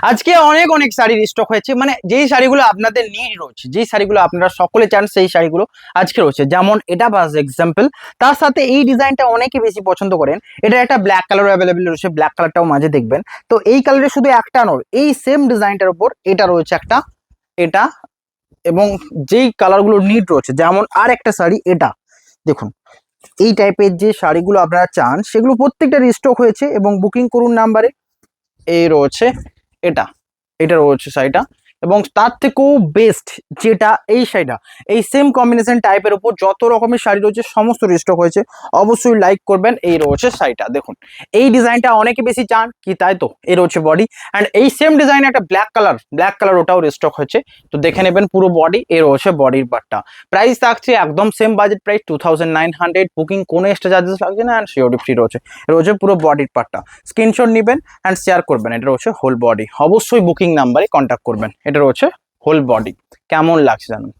আজকে অনেক অনেক শাড়ির স্টক হয়েছে, মানে যেই শাড়িগুলো আপনাদের নিড রয়েছে, যেই শাড়িগুলো আপনারা সকলে চান সেই শাড়িগুলো আজকে রয়েছে। যেমন এটা বাস এক্সাম্পল, তার সাথে এই ডিজাইনটা অনেকে বেশি পছন্দ করেন। এটা একটা ব্ল্যাক কালার অ্যাভেলেবেল রয়েছে, ব্ল্যাক কালারটাও মাঝে দেখবেন। তো এই কালারের শুধু একটা নয়, এই সেম ডিজাইনটার উপর এটা রয়েছে একটা, এটা এবং যেই কালারগুলো নিড রয়েছে, যেমন আর একটা শাড়ি এটা দেখুন। এই টাইপের যে শাড়িগুলো আপনারা চান সেগুলো প্রত্যেকটা রিস্টক হয়েছে এবং বুকিং করুন নাম্বারে। এই রয়েছে এটা, এটা রয়েছে শাড়িটা, এবং তার থেকেও বেস্ট যেটা এই শাড়িটা, এই সেম কম্বিনেশন টাইপের উপর যত রকমের শাড়ি রয়েছে সমস্ত রিস্টক হয়েছে। অবশ্যই লাইক করবেন। এই রয়েছে শাড়িটা দেখুন, এই ডিজাইনটা অনেকে বেশি চান কি, তাই তো। এই রয়েছে বডি, অ্যান্ড এই সেম ডিজাইন একটা ব্ল্যাক কালার ওটাও রিস্টক হয়েছে। তো দেখে নেবেন পুরো বডি। এই রয়েছে বডির পার্টটা। প্রাইস থাকছে একদম সেম বাজেট প্রাইস 2900। বুকিং কোনো এক্সট্রা চার্জেস লাগছে না, অ্যান্ড সিওডি ফ্রি রয়েছে। রয়েছে পুরো বডির পার্টটা। স্ক্রিনশট নেবেন অ্যান্ড শেয়ার করবেন। এটা রয়েছে হোল বডি। অবশ্যই বুকিং নাম্বারে কন্ট্যাক্ট করবেন। এটা রয়েছে হোল বডি। কেমন লাগছে জানুন।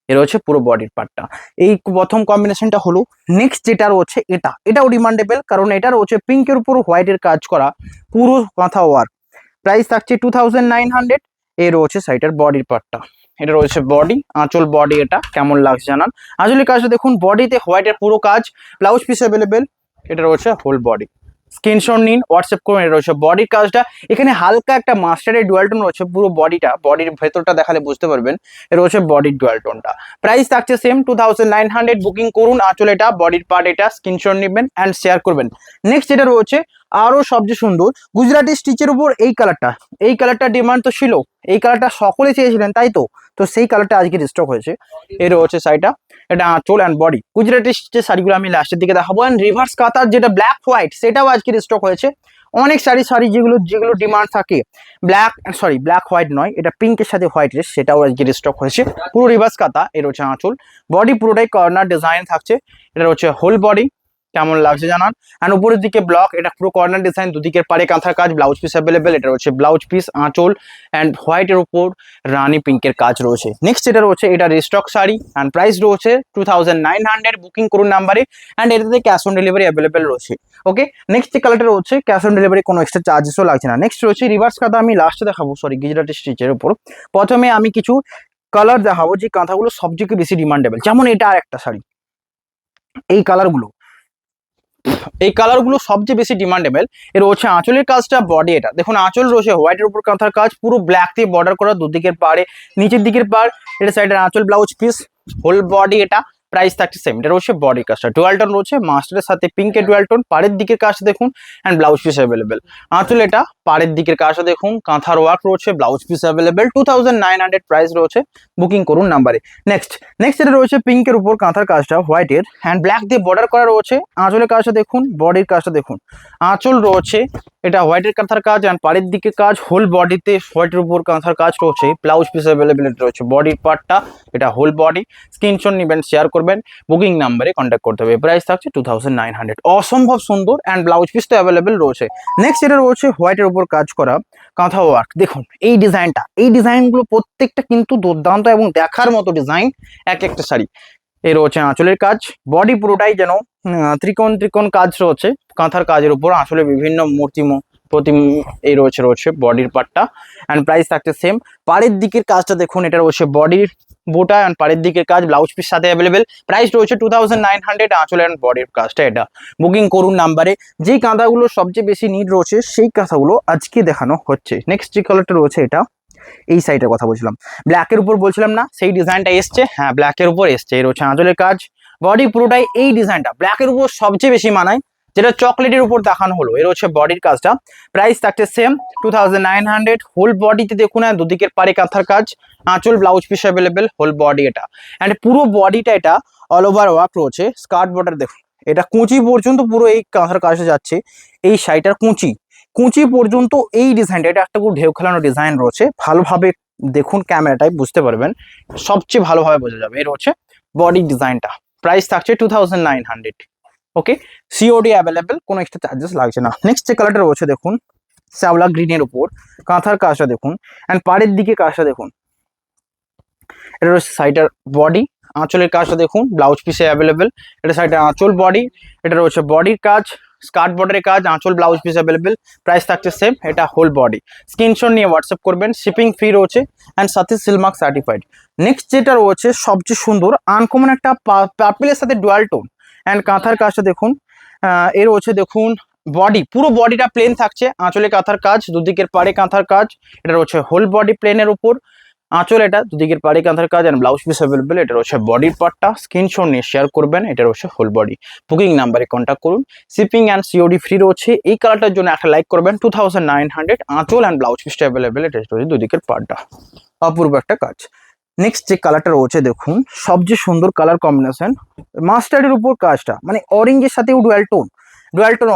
এটা হচ্ছে পুরো বডির পার্টটা। এই প্রথম কম্বিনেশনটা হলো। নেক্সট যেটা রয়েছে এটাও ডিমান্ডেবল, কারণ এটা রয়েছে পিঙ্কের উপর হোয়াইটের কাজ করা, পুরো মাথা ওয়ার্ক। প্রাইস থাকছে 2900। এই রয়েছে শাড়িটার বডির পার্টটা। এটা রয়েছে বডি, আঁচল বডি। এটা কেমন লাগছে জানান। আঁচলের কাজটা দেখুন, বডিতে হোয়াইটের পুরো কাজ, ব্লাউজ পিস অ্যাভেলেবেল। এটা রয়েছে হোল বডি। স্ক্রিনশট নিন, হোয়াটসঅ্যাপ করুন। এটা রয়েছে বডির কাজটা। এখানে হালকা একটা মাস্টার্ডের ডুয়াল টোন রয়েছে পুরো বডিটা, বডির ভেতরটা দেখালে বুঝতে পারবেন। এটা রয়েছে বডির ডুয়াল টোনটা। প্রাইস থাকছে সেম 2900। বুকিং করুন। আঁচল এটা, বডির পার্ট এটা। স্ক্রিনশট নেবেন অ্যান্ড শেয়ার করবেন। নেক্সট যেটা রয়েছে আরো সবচেয়ে সুন্দর গুজরাটি স্টিচের উপর এই কালারটা। এই কালারটা ডিমান্ড তো ছিল, এই কালারটা সকলে চেয়েছিলেন, তাই তো। তো সেই কালারটা আজকে স্টক হয়েছে। এর হচ্ছে শাড়িটা, এটা আঁচল অ্যান্ড বডি। গুজরাটি যে শাড়িগুলো আমি লাস্টের দিকে দেখাবো, অ্যান্ড রিভার্স কাতার যেটা ব্ল্যাক হোয়াইট, সেটাও আজকে স্টক হয়েছে। অনেক শাড়ি যেগুলো যেগুলো ডিমান্ড থাকে, ব্ল্যাক হোয়াইট নয়, এটা পিঙ্কের সাথে হোয়াইটের, সেটাও আজকে স্টক হয়েছে। পুরো রিভার্স কাতা। এর হচ্ছে আঁচল, বডি পুরোটাই কর্নার ডিজাইন থাকছে। এটা হচ্ছে হোল বডি। কেমন লাগছে জানান। অ্যান্ড উপরের দিকে ব্লক, এটা পুরো কর্নার ডিজাইন, দুদিকের পারে কাঁথার কাজ, ব্লাউজ পিস অ্যাভেলেবেল। এটা হচ্ছে ব্লাউজ পিস, আঁচল অ্যান্ড হোয়াইটের উপর রানী পিঙ্কের কাজ রয়েছে। নেক্সট যেটা রয়েছে এটা রিস্টক শাড়ি, অ্যান্ড প্রাইস রয়েছে 2900। বুকিং করুন নাম্বারে, অ্যান্ড এটাতে ক্যাশ অন ডেলিভারি অ্যাভেলেবেল রয়েছে। ওকে, নেক্সট যে কালারটা রয়েছে ক্যাশ অন ডেলিভারি কোনো এক্সট্রা চার্জেসও লাগছে না। নেক্সট রয়েছে রিভার্স কাঁথা, আমি লাস্টে দেখাবো, সরি, গুজরাটি স্টিচের উপর। প্রথমে আমি কিছু কালার দেখাবো যে কাঁথাগুলো সবচেয়ে বেশি ডিমান্ডেবল। যেমন এটা আর একটা শাড়ি, এই কালারগুলো সবচেয়ে বেশি ডিমান্ডেবল। এর রয়েছে আঁচলের কাজটা, বডি এটা দেখুন। আঁচল রয়েছে হোয়াইটের উপর কাঁথার কাজ, পুরো ব্ল্যাক দিয়ে বর্ডার করা, দুদিকের পাড়ে, নিচের দিকের পাড়। এটা সাইডের আঁচল, ব্লাউজ পিস, হোল বডি এটা। প্রাইস থাকছে সেম। এটা রয়েছে বডির কাজটা, ডুয়াল টোন রয়েছে, মাস্টারের সাথে পিঙ্কের ডুয়াল টোন। পাড়ের দিকের কাজটা দেখুন, অ্যান্ড ব্লাউজ পিস অ্যাভেলেবেল। আঁচল এটা, পাড়ের দিকের কাজটা দেখুন, কাঁথার ওয়ার্ক রয়েছে, ব্লাউজ পিস অ্যাভেলেবেল। 2900 প্রাইস রয়েছে। বুকিং করুন নাম্বারে। নেক্সট এটা রয়েছে পিঙ্কের উপর কাঁথার কাজটা, হোয়াইটের অ্যান্ড ব্ল্যাক দিয়ে বর্ডার করা রয়েছে। আঁচলের কাজটা দেখুন, বডির কাজটা দেখুন। আঁচল রয়েছে এটা হোয়াইটের কাঁথার কাজ, অ্যান্ড পাড়ের দিকে কাজ, হোল বডিতে হোয়াইটের উপর কাঁথার কাজ রয়েছে, ব্লাউজ পিস অ্যাভেলেবিলিটি রয়েছে। বডির পার্টটা এটা হোল বডি। স্ক্রিনশট নেবেন, শেয়ার করবেন, বুকিং নাম্বারে কন্ট্যাক্ট করতে হবে। প্রাইস থাকছে 2900। অসম্ভব সুন্দর, অ্যান্ড ব্লাউজ পিস তো অ্যাভেলেবেল রয়েছে। নেক্সট এটা রয়েছে হোয়াইটের উপর কাজ করা কাঁথা ওয়ার্ক। দেখুন এই ডিজাইনটা, এই ডিজাইনগুলো প্রত্যেকটা কিন্তু দুর্দান্ত এবং দেখার মতো ডিজাইন এক একটা শাড়ি। এই রয়েছে আঁচলের কাজ, বডি পুরোটাই যেন ত্রিকোণ কাজ রয়েছে কাঁথার কাজের উপর, আসলে বিভিন্ন প্রতিম। এই রয়েছে বডির পার্টটা, অ্যান্ড প্রাইস থাকছে সেম। পাড়ের দিকের কাজটা দেখুন, এটা রয়েছে বডির বোটা অ্যান্ড পাড়ের দিকের কাজ, ব্লাউজ পিস সাথে অ্যাভেলেবেল। প্রাইস রয়েছে 2900। আঁচল অ্যান্ড বডির কাজটা এটা। বুকিং করুন নাম্বারে। যেই কাঁথাগুলো সবচেয়ে বেশি নিড রয়েছে সেই কাঁথাগুলো আজকে দেখানো হচ্ছে। নেক্সট যে কালারটা রয়েছে এটা, এই সাইডের কথা বলছিলাম, ব্ল্যাকের উপর বলছিলাম না, সেই ডিজাইনটা এসছে। হ্যাঁ, ব্ল্যাকের উপর এসছে। এর হচ্ছে আঁচলের কাজ, বডি পুরোটাই এই ডিজাইনটা ব্ল্যাকের উপর সবচেয়ে বেশি মানায়, যেটা চকলেটের উপর দেখানো হলো। এর হচ্ছে বডির কাজটা। প্রাইস থাকছে সেম 2900। হোল বডিতে দেখুন, দুদিকের পারে কাঁথার কাজ, আঁচল, blouse piece available, whole body এটা। অ্যান্ড পুরো বডিটা এটা অল ওভার ওয়ার্ক রয়েছে। স্কার্ট বর্ডার দেখুন, এটা কুঁচি পর্যন্ত পুরো এই কাঁথার কাজটা যাচ্ছে। এই শাড়িটার কুঁচি পর্যন্ত এই ডিজাইনটা, এটা একটা ঢেউ খেলানো ডিজাইন রয়েছে। ভালোভাবে দেখুন, ক্যামেরাটাই বুঝতে পারবেন, সবচেয়ে ভালোভাবে বোঝা যাবে। এর হচ্ছে বডি ডিজাইনটা। প্রাইস থাকছে 2900। ওকে, সিওডি অ্যাভেলেবেল, কোনো এক্সট্রা চার্জেস লাগছে না। নেক্সট যে কালারটা রয়েছে দেখুন, শ্যাওলা গ্রিনের উপর কাঁথার কাজটা দেখুন, অ্যান্ড পাড়ের দিকে কাজটা দেখুন। এটা রয়েছে সাইডের বডি, আঁচলের কাজটা দেখুন, ব্লাউজ পিসে অ্যাভেলেবেল। এটা সাইডের আঁচল, বডি, এটা রয়েছে বডির কাজ। স্কার্ট বর্ডারের কাজ, আঁচল ব্লাউজ পিস অ্যাভেলেবেল, প্রাইস থাকছে সেম। এটা হোল বডি, স্ক্রিনশট নিয়ে হোয়াটসঅ্যাপ করবেন, শিপিং ফ্রি রয়েছে অ্যান্ড সাথে সিলমার্ক সার্টিফাইড। নেক্সট যেটা রয়েছে সবচেয়ে সুন্দর আনকমন একটা পার্পেলের সাথে ডুয়াল টোন অ্যান্ড কাঁথার কাজটা দেখুন, এর রয়েছে দেখুন বডি, পুরো বডিটা প্লেন থাকছে, আঁচলে কাঁথার কাজ, দুদিকের পাড়ে কাঁথার কাজ, এটা রয়েছে হোল বডি প্লেনের উপর আঁচল, এটা দুদিকের পাড়ে কাঁথার কাজ অ্যান্ড ব্লাউজ পিস অ্যাভেলেবেল। এটা রয়েছে বডির পার্টটা, স্ক্রিনশট নিয়ে শেয়ার করবেন, এটা রয়েছে হোল বডি। বুকিং নাম্বারে কন্ট্যাক্ট করুন, শিপিং অ্যান্ড সিওডি ফ্রি রয়েছে। এই কালারটার জন্য একটা লাইক করবেন, 2900, আঁচল অ্যান্ড ব্লাউজ পিসটা অ্যাভেলেবেল, এটা রয়েছে দুদিকের পার্টটা, অপূর্ব একটা কাজ। নেক্সট যে কালারটা রয়েছে দেখুন সবচেয়ে সুন্দর কালার কম্বিনেশন, মাস্টার্ডের উপর কাজটা, মানে অরেঞ্জের সাথেও ডুয়াল টোন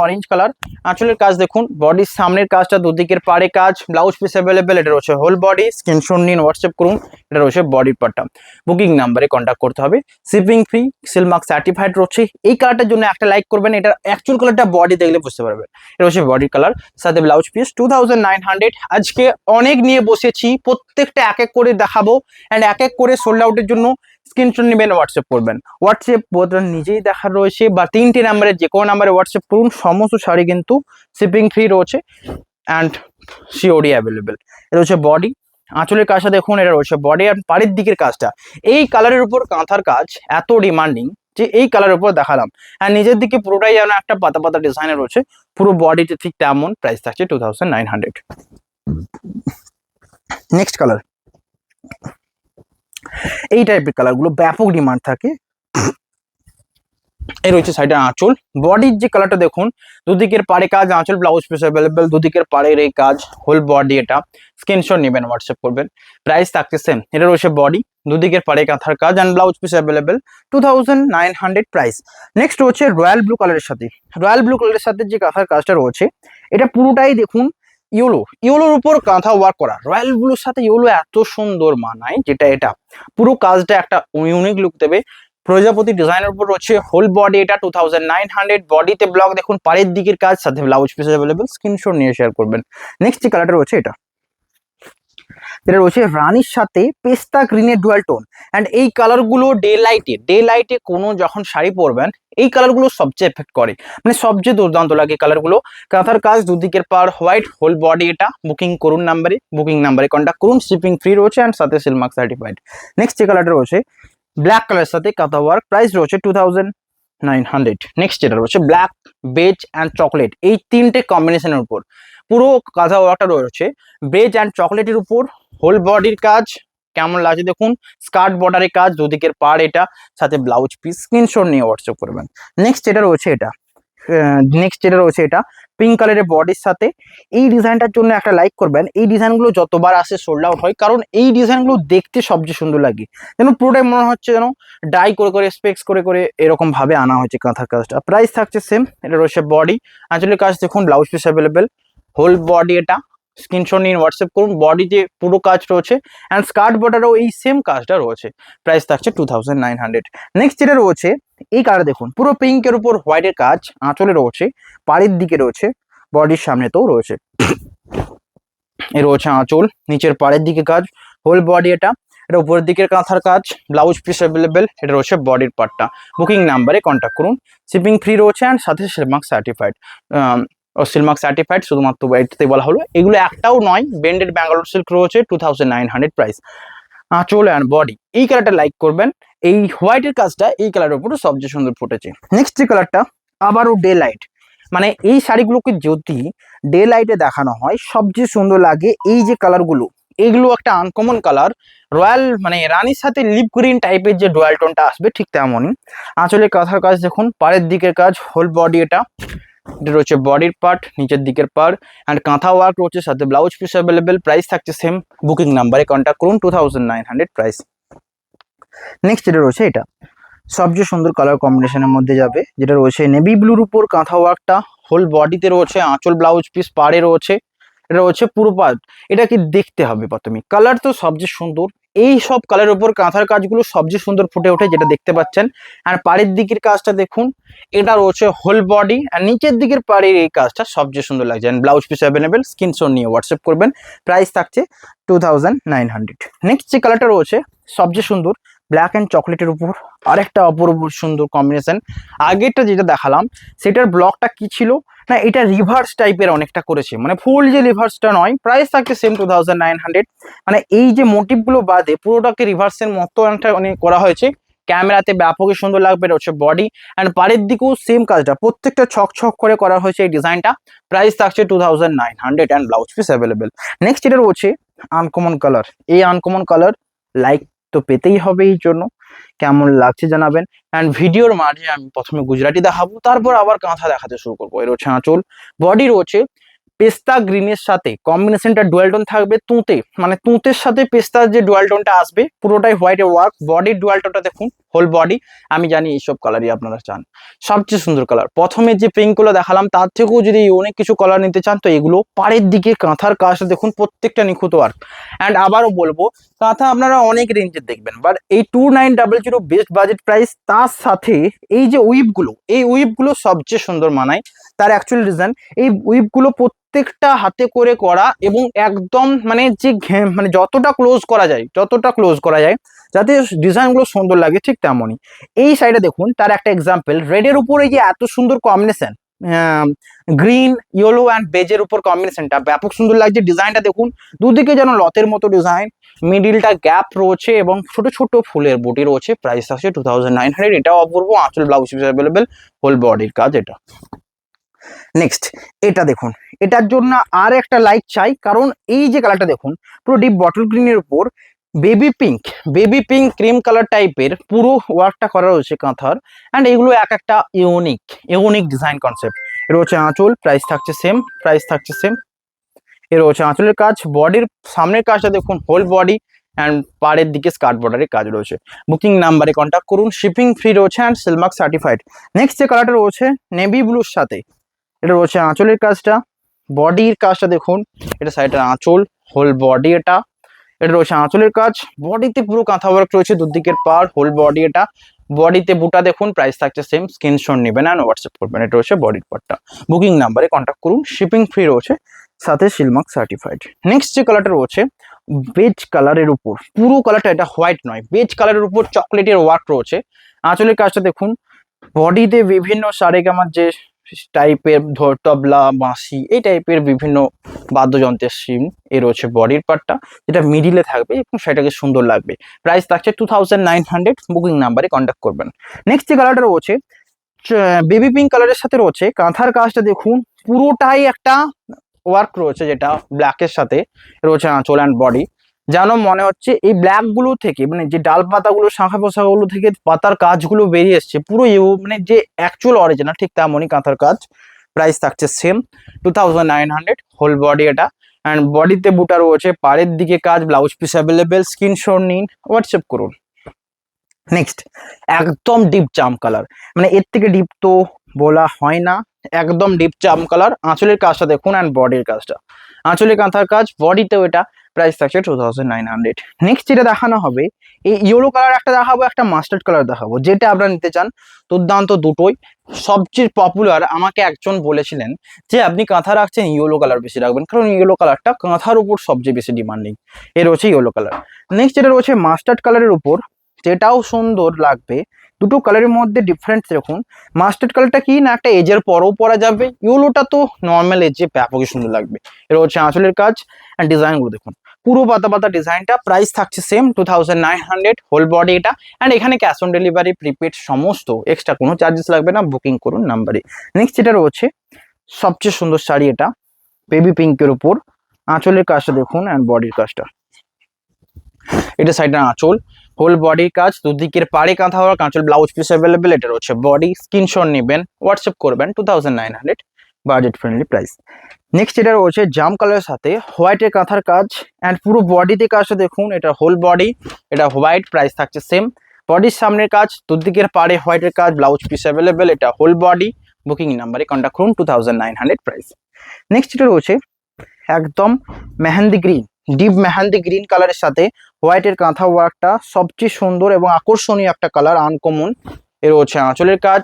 অরেঞ্জ কালার। আঁচলের কাজ দেখুন, বডির সামনের কাজটা, দুদিকের পাড়ে কাজ, ব্লাউজ পিস অ্যাভেলেবেল, এটা রয়েছে হোল বডি। স্ক্রিনশট নিন, হোয়াটসঅ্যাপ করুন, এটা রয়েছে বডির পার্টটা। বুকিং নাম্বারে কন্ট্যাক্ট করতে হবে, শিপিং ফ্রি, সিলমার্ক সার্টিফাইড রয়েছে। এই কালারটার জন্য একটা লাইক করবেন, এটা অ্যাকচুয়াল কালারটা বডি দেখলে বুঝতে পারবেন, এটা হচ্ছে বডির কালার, সাথে ব্লাউজ পিস 2900। আজকে অনেক নিয়ে বসেছি, প্রত্যেকটা এক এক করে দেখাবো অ্যান্ড এক এক করে সোল্ড আউটের জন্য স্ক্রিনশট নেবেন, হোয়াটসঅ্যাপ করবেন। হোয়াটসঅ্যাপ বোধহয় নিজেই দেখার রয়েছে বা 3টে নাম্বারে যে কোনো নাম্বারে হোয়াটসঅ্যাপ করুন, সমস্ত শাড়ি কিন্তু শিপিং ফ্রি রয়েছে অ্যান্ড সিওডি অ্যাভেলেবেল। এটা হচ্ছে বডি, আঁচলের কাজটা দেখুন, এটা রয়েছে বডি আর পাড়ের দিকের কাজটা। এই কালারের উপর কাঁথার কাজ এত ডিমান্ডিং যে এই কালারের উপর দেখালাম, আর নিজের দিকে পুরোটাই যেন একটা পাতা পাতা ডিজাইনের রয়েছে, পুরো বডিতে ঠিক তেমন, প্রাইস থাকছে 2900। নেক্সট কালার, এই টাইপের কালারগুলো ব্যাপক ডিমান্ড থাকে। এই রয়েছে সাইডে আঁচল, বডির যে কালারটা দেখুন, দুদিকের পাড়ে কাজ, আঁচল ব্লাউজ পিস অ্যাভেলেবেল, দুদিকের পাড়ের এই কাজ, হোল বডি। এটা স্ক্রিনশট নেবেন, হোয়াটসঅ্যাপ করবেন, প্রাইস থাকছে সেম। এটা রয়েছে বডি, দুদিকের পাড়ে কাঁথার কাজ and blouse piece available, 2900 price. Next রয়েছে রয়্যাল ব্লু কালারের সাথে যে কাঁথার কাজটা রয়েছে, এটা পুরোটাই দেখুন ইয়েলোর উপর কাঁথা ওয়ার্ক করা। রয়্যাল ব্লুর সাথে ইয়েলো এত সুন্দর মানায়, যেটা এটা পুরো কাজটা একটা ইউনিক লুক দেবে। প্রজাপতি ডিজাইনের উপর রয়েছে হোল বডি, এটা 2900। বডিতে ব্লক দেখুন, পাড়ের দিকের কাজ, সাথে ব্লাউজ পিস অ্যাভেলেবেল, স্ক্রিনশট নিয়ে শেয়ার করবেন। নেক্সট যে কালারটা রয়েছে এটা রয়েছে রানীর সাথে পেস্তা গ্রিনের ডুয়াল টোন অ্যান্ড এই কালারগুলো ডে লাইটে কোনো যখন শাড়ি পরবেন এই কালারগুলো সবচেয়ে এফেক্ট করে, মানে সবচেয়ে দুর্দান্ত লাগে কালারগুলো। কাঁথার কাজ, দুদিকের পার হোয়াইট, হোল বডি। এটা বুকিং করুন বুকিং নাম্বারে কন্ট্যাক্ট করুন, শিপিং ফ্রি রয়েছে অ্যান্ড সাথে সিলমার্ক সার্টিফাইড। নেক্সট যে কালারটা রয়েছে ব্ল্যাক কালারের সাথে কাঁথা ওয়ার্ক, প্রাইস রয়েছে 2900। নেক্সট যেটা রয়েছে ব্ল্যাক, বেজ অ্যান্ড চকলেট, এই তিনটে কম্বিনেশনের উপর পুরো কাঁথা ওয়ার্কটা রয়েছে, বেজ অ্যান্ড চকলেটের উপর, হোল বডির কাজ কেমন লাগছে দেখুন, স্কার্ট বর্ডারের কাজ, দুদিকের পাড়, এটা সাথে ব্লাউজ পিস, স্ক্রিনশট নিয়ে হোয়াটসঅ্যাপ করবেন। নেক্সট যেটা রয়েছে এটা পিঙ্ক কালারের বডির সাথে, এই ডিজাইনটার জন্য একটা লাইক করবেন। এই ডিজাইনগুলো যতবার আসে সোল্ড আউট হয়, কারণ এই ডিজাইনগুলো দেখতে সবচেয়ে সুন্দর লাগে, যেন পুরোটাই মনে হচ্ছে যেন ডাই করে স্পেক্স করে এরকম ভাবে আনা হয়েছে কাঁথার কাজটা। প্রাইস থাকছে সেম। এটা রয়েছে বডি, আঁচলের কাজ দেখুন, blouse piece available, whole body. এটা স্ক্রিনশট নিয়ে হোয়াটসঅ্যাপ করুন, বডিতে পুরো কাজ রয়েছে অ্যান্ড স্কার্ট বর্ডারও এই সেম কাজটা রয়েছে, প্রাইস থাকছে 2900। নেক্সট যেটা রয়েছে এই কালার দেখুন, পুরো পিঙ্কের উপর হোয়াইটের কাজ, আঁচলে রয়েছে, পাড়ের দিকে রয়েছে, বডির সামনেতেও রয়েছে, এ রয়েছে আঁচল, নিচের পাড়ের দিকে কাজ, হোল বডি। এটা উপরের দিকের কাঁথার কাজ, ব্লাউজ পিস অ্যাভেলেবেল, এটা রয়েছে বডির পার্টটা। বুকিং নাম্বারে কন্ট্যাক্ট করুন, শিপিং ফ্রি রয়েছে অ্যান্ড সাথে সিলমার্ক সার্টিফাইড শুধুমাত্র এটাতে বলা হলো। এগুলো একটাও নয়, ব্র্যান্ডেড ব্যাঙ্গালোর সিল্ক রয়েছে, 2900 প্রাইস। আঁচল অ্যান্ড বডি, এই কালারটা লাইক করবেন। এই হোয়াইটের কাজটা এই কালারের উপরে সবচেয়ে সুন্দর ফুটেছে। নেক্সট যে কালারটা আবারও ডে লাইট, মানে এই শাড়িগুলোকে যদি ডে লাইটে দেখানো হয় সবচেয়ে সুন্দর লাগে। এই যে কালারগুলো, এগুলো একটা আনকমন কালার, রয়্যাল মানে রানীর সাথে লিপ গ্রিন টাইপের যে ডুয়াল টোনটা আসবে ঠিক তেমনই। আঁচলের কাঁথার কাজ দেখুন, পাড়ের দিকের কাজ, হোল বডি। এটা রয়েছে বডির পার্ট, নিচের দিকের পার অ্যান্ড কাঁথা ওয়ার্ক রয়েছে, সাথে ব্লাউজ পিস অ্যাভেলেবেল, প্রাইস থাকছে সেম। বুকিং নাম্বারে কন্ট্যাক্ট করুন, 2900 প্রাইস। নেক্সট যেটা রয়েছে এটা সবচেয়ে সুন্দর কালার কম্বিনেশনের মধ্যে যাবে, যেটা রয়েছে নেভি ব্লুর উপর কাঁথা ওয়ার্কটা, হোল বডিতে রয়েছে, আঁচল ব্লাউজ পিস পাড়ে রয়েছে, এটা রয়েছে পুরো পার্ট। এটা কি দেখতে হবে প্রথমে, কালার তো সবচেয়ে সুন্দর। এই সব কালারের উপর কাঁথার কাজগুলো সবচেয়ে সুন্দর ফুটে ওঠে, যেটা দেখতে পাচ্ছেন। আর পাড়ের দিকের কাজটা দেখুন, এটা রয়েছে হোল বডি আর নিচের দিকের পাড়ের এই কাজটা সবচেয়ে সুন্দর লাগছে। ব্লাউজ পিস অ্যাভেলেবেল, স্ক্রিনশট নিয়ে হোয়াটসঅ্যাপ করবেন, প্রাইস থাকছে 2900। নেক্সট যে কালারটা রয়েছে সবচেয়ে সুন্দর ব্ল্যাক অ্যান্ড চকলেটের উপর আরেকটা অপূর্ব সুন্দর কম্বিনেশন। আগেরটা যেটা দেখালাম সেটার ব্লকটা কি ছিল না, এটা রিভার্স টাইপের অনেকটা করেছে, মানে ফুল যে রিভার্সটা নয়, প্রাইস থাকছে সেম 2900। মানে এই যে মোটিভগুলো বাদে পুরোটাকে রিভার্সের মতো একটা অনেক করা হয়েছে। ক্যামেরাতে ব্যাপকই সুন্দর লাগবে। এটা হচ্ছে বডি অ্যান্ড পাড়ের দিকেও সেম কাজটা, প্রত্যেকটা ছক ছক করে করা হয়েছে এই ডিজাইনটা। প্রাইস থাকছে 2900 and blouse piece available. Next এটা রয়েছে আনকমন কালার। এই আনকমন কালার লাইক তো পেতেই হবে, এই জন্য কেমন লাগছে জানাবেন। অ্যান্ড ভিডিওর মাঝে আমি প্রথমে গুজরাটি দেখাবো, তারপর আবার কাঁথা দেখাতে শুরু করবো। এর হচ্ছে আঁচল, বডি রয়েছে পেস্তা গ্রিনের সাথে কম্বিনেশনটা ডুয়াল টোন থাকবে তুঁতে, মানে তুঁতের সাথে পেস্তার যে ডুয়াল টোনটা আসবে পুরোটাই হোয়াইট ওয়ার্ক। বডির ডুয়াল টোনটা দেখুন, হোল বডি। আমি জানি এইসব কালারই আপনারা চান, সবচেয়ে সুন্দর কালার। প্রথমে যে পিঙ্ক গুলো দেখালাম তার থেকেও যদি অনেক কিছু কালার নিতে চান তো এগুলো। পাড়ের দিকে কাঁথার কাজটা দেখুন, প্রত্যেকটা নিখুঁত ওয়ার্ক। অ্যান্ড আবারও বলবো, কাঁথা আপনারা অনেক রেঞ্জের দেখবেন, বাট এই 2900 বেস্ট বাজেট প্রাইস। তার সাথে এই যে উইপগুলো, এই উইপগুলো সবচেয়ে সুন্দর মানায়। তার অ্যাকচুয়াল রিজন, এই উইপগুলো প্রত্যেকটা হাতে করে করা এবং একদম মানে যে মানে যতটা ক্লোজ করা যায়, যতটা ক্লোজ করা যায় যাতে ডিজাইনগুলো সুন্দর লাগে, ঠিক তেমনই। এই সাইডে দেখুন তার একটা এক্সাম্পল, রেডের উপরে যে এত সুন্দর কম্বিনেশন, গ্রিন ইয়েলো অ্যান্ড বেজের উপর কম্বিনেশনটা ব্যাপক সুন্দর লাগছে। ডিজাইনটা দেখুন, দুদিকে যেন লতের মতো ডিজাইন, মিডিলটা গ্যাপ রয়েছে এবং ছোট ছোট ফুলের বুটি রয়েছে। প্রাইস আছে 2900। এটাও অপূর্ব, আঁচল ব্লাউজ অ্যাভেলেবেল, হোল বডির কাজ এটা। নেক্সট এটা দেখুন, এটার জন্য আর একটা লাইক চাই, কারণ এই যে কালারটা দেখুন পুরো ডিপ বটল গ্রিনের উপর বেবি পিঙ্ক ক্রিম কালার টাইপের পুরো ওয়ার্কটা করা রয়েছে কাঁথার। অ্যান্ড এগুলো এক একটা ইউনিক ডিজাইন কনসেপ্ট। এর হচ্ছে আঁচল, প্রাইস থাকছে সেম। এর হচ্ছে আঁচলের কাজ, বডির সামনের কাজটা দেখুন, হোল বডি অ্যান্ড পাড়ের দিকে স্কার্ট বর্ডারের কাজ রয়েছে। বুকিং নাম্বারে কন্ট্যাক্ট করুন, শিপিং ফ্রি রয়েছে অ্যান্ড সিলমার্ক সার্টিফাইড। নেক্সট যে কালারটা রয়েছে নেভি ব্লুর সাথে, এটা রয়েছে আঁচলের কাজটা, বডির কাজটা দেখুন, এটা সাইডের আঁচল, হোল বডি এটা রয়েছে আঁচলের কাজ। বডিতে পুরো কাঁথা ওয়ার্ক রয়েছে, দুদিকের পার, হোল বডি এটা। বডিতে বুটা দেখুন, প্রাইস থাকছে সেম, স্ক্রিনশট নেবেন আর হোয়াটসঅ্যাপ করবেন। এটা রয়েছে বডির পার্টটা। বুকিং নাম্বারে কন্ট্যাক্ট করুন, শিপিং ফ্রি রয়েছে, সাথে সিলমার্ক সার্টিফাইড। নেক্সট যে কালারটা রয়েছে বেজ কালারের উপর, পুরো কালারটা এটা হোয়াইট নয়, বেজ কালারের উপর চকলেটের ওয়ার্ক রয়েছে। আঁচলের কাজটা দেখুন, বডিতে বিভিন্ন সারেগামার যে টাইপের তবলা বাঁশি এই টাইপের বিভিন্ন বাদ্যযন্ত্রের সিম এ রয়েছে বডির পার্টটা, যেটা মিডিলে থাকবে এবং সেটাকে সুন্দর লাগবে। প্রাইস থাকছে 2900। বুকিং নাম্বারে কন্ট্যাক্ট করবেন। নেক্সট যে কালারটা রয়েছে বেবি পিঙ্ক কালারের সাথে রয়েছে কাঁথার কাজটা দেখুন, পুরোটাই একটা ওয়ার্ক রয়েছে, যেটা ব্ল্যাকের সাথে রয়েছে আঁচল অ্যান্ড বডি। যেন মনে হচ্ছে এই ব্ল্যাক গুলো থেকে, মানে যে ডাল পাতাগুলো শাখা পোশাকগুলো থেকে পাতার কাজগুলো বেরিয়ে এসছে পুরো মানে যে অ্যাকচুয়াল অরিজিনাল, ঠিক তেমনই কাঁথার কাজ। প্রাইস থাকছে সেম 2900, হোল বডি এটা। অ্যান্ড বডিতে বুটা রয়েছে, পাড়ের দিকে কাজ, ব্লাউজ পিস অ্যাভেলেবেল, স্ক্রিনশট নিন, হোয়াটসঅ্যাপ করুন। নেক্সট একদম ডিপ জাম কালার, মানে এর থেকে ডিপ তো বলা হয় না, একদম ডিপ জাম কালার। আঁচলের কাজটা দেখুন অ্যান্ড বডির কাজটা, আঁচলে কাঁথার কাজ, বডিতেও এটা। প্রাইস থাকছে 2900। নেক্সট যেটা দেখানো হবে, এই ইয়েলো কালার একটা দেখাবো, একটা মাস্টার্ড কালার দেখাবো, যেটা আপনারা নিতে চান দুর্দান্ত দুটোই। সবচেয়ে পপুলার আমাকে একজন বলেছিলেন যে আপনি কাঁথা রাখছেন ইয়েলো কালার বেশি রাখবেন, কারণ ইয়েলো কালারটা কাঁথার উপর সবচেয়ে বেশি ডিমান্ডিং। এর রয়েছে ইয়েলো কালার। নেক্সট যেটা রয়েছে মাস্টার্ড কালারের উপর, যেটাও সুন্দর লাগবে। দুটো কালারের মধ্যে ডিফারেন্স দেখুন, মাস্টার্ড কালারটা কি না একটা এজের পরও পরা যাবে, ইয়েলোটা তো নর্মাল এজে ব্যাপকই সুন্দর লাগবে। এর হচ্ছে আঁচলের কাজ অ্যান্ড ডিজাইনগুলো দেখুন, পুরো পাতা পাতা ডিজাইনটা। প্রাইস থাকছে সেম 2900, হোল বডি এটা। অ্যান্ড এখানে ক্যাশ অন ডেলিভারি, প্রিপেড সমস্ত, এক্সট্রা কোনো চার্জেস লাগবে না। বুকিং করুন নাম্বারে। নেক্সট যেটা রয়েছে সবচেয়ে সুন্দর শাড়ি, এটা বেবি পিঙ্কের উপর, আঁচলের কাজটা দেখুন অ্যান্ড বডির কাজটা, এটা সাইডের আঁচল, হোল বডির কাজ, দুদিকের পাড়ে কাঁথা হওয়া, আঁচল ব্লাউজ পিস অ্যাভেলেবেল। এটা হচ্ছে বডি, স্ক্রিনশট নেবেন, হোয়াটসঅ্যাপ করবেন। 2900, বাজেট ফ্রেন্ডলি প্রাইস। নেক্সট এটা রয়েছে জাম কালারের সাথে হোয়াইটের কাঁথার কাজ অ্যান্ড পুরো বডিতে কাজটা দেখুন, এটা হোল বডি, এটা হোয়াইট। প্রাইস থাকছে সেম, বডির সামনের কাজ, দুদিকের পাড়ে হোয়াইটের কাজ, ব্লাউজ পিস অ্যাভেলেবেল। এটা হোল বডি। বুকিং নাম্বারে কন্ট্যাক্ট করুন, 2900 প্রাইস। নেক্সট এটা রয়েছে একদম mehendi green, deep mehendi green কালারের সাথে হোয়াইটের কাঁথা ওয়ার্কটা সবচেয়ে সুন্দর এবং আকর্ষণীয় একটা কালার, আনকমন। এর হচ্ছে আঁচলের কাজ,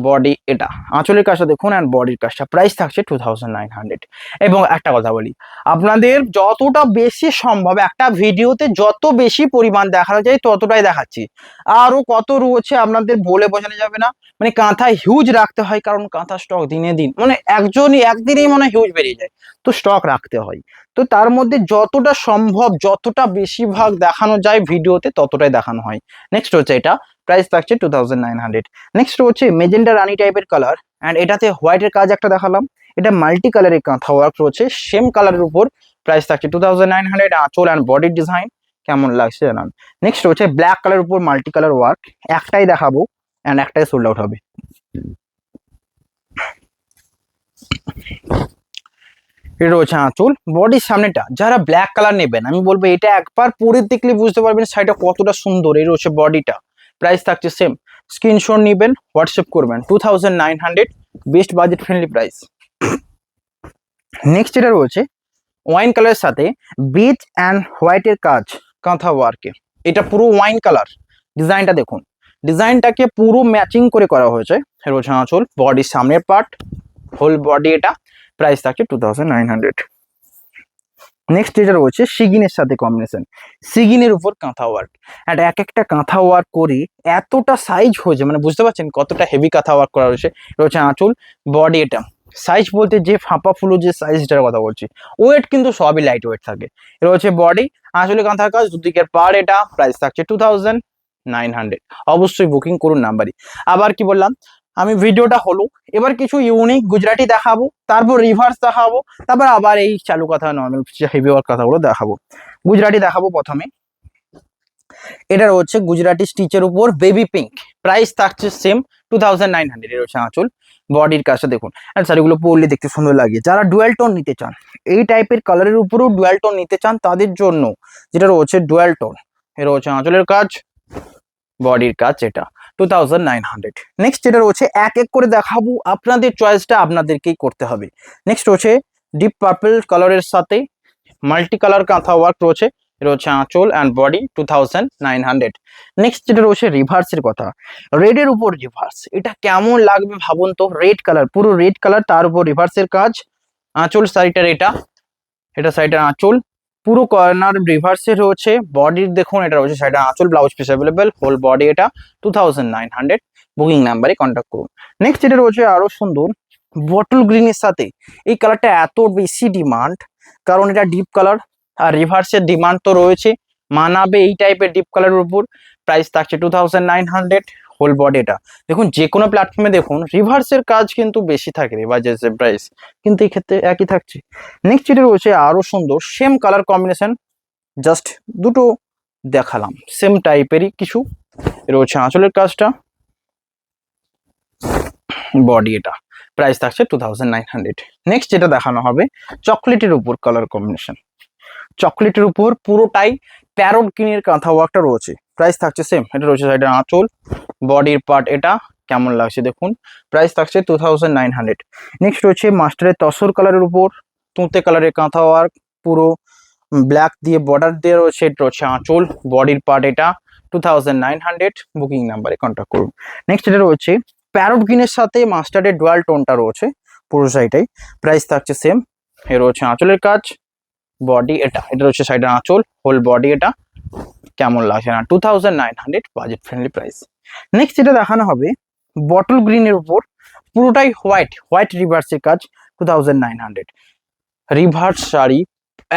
বডি এটা, আঁচলের কাজটা দেখুন অ্যান্ড বডির কাজটা, প্রাইস থাকছে 2900। এবং একটা কথা বলি, আপনাদের যতটা বেশি সম্ভব একটা ভিডিওতে যত বেশি পরিমাণ দেখানো যায় ততটাই দেখাচ্ছি। আরও কত রয়েছে আপনাদের বলে বোঝানো যাবে না, মানে কাঁথা হিউজ রাখতে হয়, কারণ কাঁথা স্টক দিনে দিন মানে একদিনেই মনে হিউজ বেরিয়ে যায়, তো স্টক রাখতে হয়। তো তার মধ্যে যতটা সম্ভব যতটা বেশিরভাগ দেখানো যায় ভিডিওতে ততটাই দেখানো হয়। নেক্সট হচ্ছে এটা, প্রাইস থাকছে 2900। নেক্সট হচ্ছে মেজেন্ডা রানি টাইপের কালার অ্যান্ড এটাতে হোয়াইটের কাজ একটা দেখালাম, এটা মাল্টি কালারের কাঁথা ওয়ার্ক রয়েছে সেম কালারের উপর, প্রাইস থাকছে 2900। আঁচল অ্যান্ড বডির ডিজাইন কেমন লাগছে জানান। নেক্সট হচ্ছে ব্ল্যাক কালারের উপর মাল্টি কালার ওয়ার্ক, একটাই দেখাবো অ্যান্ড একটাই সোল্ড আউট হবে। এটা হচ্ছে আঁচল, বডির সামনেটা যারা ব্ল্যাক কালার নেবেন আমি বলবো এটা একবার পরে দেখলে বুঝতে পারবেন শাড়িটা কতটা সুন্দর। এটা হচ্ছে বডিটা, প্রাইস থাকছে সেম, স্ক্রিনশট নেবেন হোয়াটসঅ্যাপ করবেন 2900, best budget friendly price. Next এটা রয়েছে ওয়াইন কালারের সাথে বিচ অ্যান্ড হোয়াইটের কাজ কাঁথা ওয়ার্কে, এটা পুরো ওয়াইন কালার, ডিজাইনটা দেখুন, ডিজাইনটাকে পুরো ম্যাচিং করে করা হয়েছে। এটা হচ্ছে আঁচল, বডির সামনের পার্ট, হোল বডি এটা, প্রাইস থাকছে 2900। নেক্সট যেটা রয়েছে সিগিনের সাথে কম্বিনেশন, সিগিনের উপর কাঁথা ওয়ার্ক, অ্যান্ড এক একটা কাঁথা ওয়ার্ক করে এতটা সাইজ হয়েছে, মানে বুঝতে পারছেন কতটা হেভি কাঁথা ওয়ার্ক করা রয়েছে। এটা হচ্ছে আঁচল, বডি এটা, সাইজ বলতে যে ফাঁপা ফুলো যে সাইজটার কথা বলছি, ওয়েট কিন্তু সবই লাইট ওয়েট থাকে। এটা হচ্ছে বডি, আঁচলে কাঁথার কাজ, দুদিকের পার এটা, প্রাইস থাকছে 2900। অবশ্যই বুকিং করুন নাম্বারই। আবার কি বললাম, আমি ভিডিওটা হলো এবার কিছু ইউনিক গুজরাটি দেখাবো, তারপর রিভার্স দেখাবো, তারপর আবার এই চালু কথা নর্মাল হেভি ওয়ার্ক কথাগুলো দেখাবো। গুজরাটি দেখাবো প্রথমে, এটা হচ্ছে গুজরাটি স্টিচের উপর বেবি পিঙ্ক, প্রাইস থাকছে সেম 2900। এর হচ্ছে আঁচল, বডির কাজটা দেখুন, আর শাড়িগুলো পরলে দেখতে সুন্দর লাগে। যারা ডুয়াল টোন নিতে চান, এই টাইপের কালারের উপরেও ডুয়াল টোন নিতে চান তাদের জন্য যেটা রয়েছে ডুয়াল টোন, এর হচ্ছে আঁচলের কাজ, বডির কাজ, এটা 2900। নেক্সট যেটা রয়েছে এক এক করে দেখাবো, আপনাদের চয়েসটা আপনাদেরকেই করতে হবে। নেক্সট হচ্ছে ডিপ পার্পল কালারের সাথে মাল্টি কালার কাঁথা ওয়ার্ক রয়েছে, এটা হচ্ছে আঁচল অ্যান্ড বডি 2900। নেক্সট যেটা রয়েছে রিভার্সের কথা, রেডের উপর রিভার্স, এটা কেমন লাগবে ভাবুন তো, রেড কালার, পুরো রেড কালার, তার উপর রিভার্সের কাজ, আঁচল সাইডটার এটা, এটা সাইডের আঁচল, পুরো কর্নার রিভার্সে রয়েছে, বডির দেখুন এটা রয়েছে সাইডে আঁচল, blouse piece available, whole body এটা 2900। বুকিং নাম্বারে কন্ট্যাক্ট করুন। নেক্সট যেটা রয়েছে আরো সুন্দর বটল গ্রিনের সাথে, এই কালারটা এত বেশি ডিমান্ড কারণ এটা ডিপ কালার, আর রিভার্সের ডিমান্ড তো রয়েছে, মানাবে এই টাইপের ডিপ কালারের উপর, প্রাইস থাকছে 2900। হোল বডি এটা দেখুন, যে কোনো প্ল্যাটফর্মে দেখুন রিভার্সের কাজ কিন্তু বেশি থাকে রিভার্সের প্রাইস, কিন্তু এই ক্ষেত্রে একই থাকছে। নেক্সট যেটা রয়েছে আরো সুন্দর সেম কালার কম্বিনেশন, জাস্ট দুটো দেখালাম সেম টাইপেরই কিছু, রয়েছে আঁচলের কাজটা, বডি এটা, প্রাইস থাকছে 2900। নেক্সট যেটা দেখানো হবে চকলেটের উপর কালার কম্বিনেশন, চকলেটের উপর পুরোটাই প্যারট গ্রিনের কাঁথা ওয়ার্কটা রয়েছে, প্রাইস থাকছে সেম, এটা রয়েছে সাইডে আঁচল, বডির পার্ট এটা, কেমন লাগছে দেখুন, প্রাইস থাকছে 2900। নেক্সট রয়েছে মাস্টারের তসর কালারের উপর তুঁতে কালারের কাঁথা ওয়ার্ক, পুরো ব্ল্যাক দিয়ে বর্ডার দিয়ে রয়েছে, এটা রয়েছে আঁচল, বডির পার্ট এটা 2900। বুকিং নাম্বারে কন্ট্যাক্ট করুন। নেক্সট এটা রয়েছে প্যারট গ্রিনের সাথে মাস্টার্ডের ডুয়াল টোনটা রয়েছে পুরো সাইডটাই, প্রাইস থাকছে সেম, এ রয়েছে আঁচলের কাজ, বডি এটা, এটা রয়েছে সাইডের আঁচল, হোল বডি এটা, কেমন লাগছে না 2900, বাজেট ফ্রেন্ডলি প্রাইস। নেক্সট যেটা দেখানো হবে বটল গ্রিনের উপর পুরোটাই হোয়াইট, হোয়াইট রিভার্সের কাজ 2900। রিভার্স শাড়ি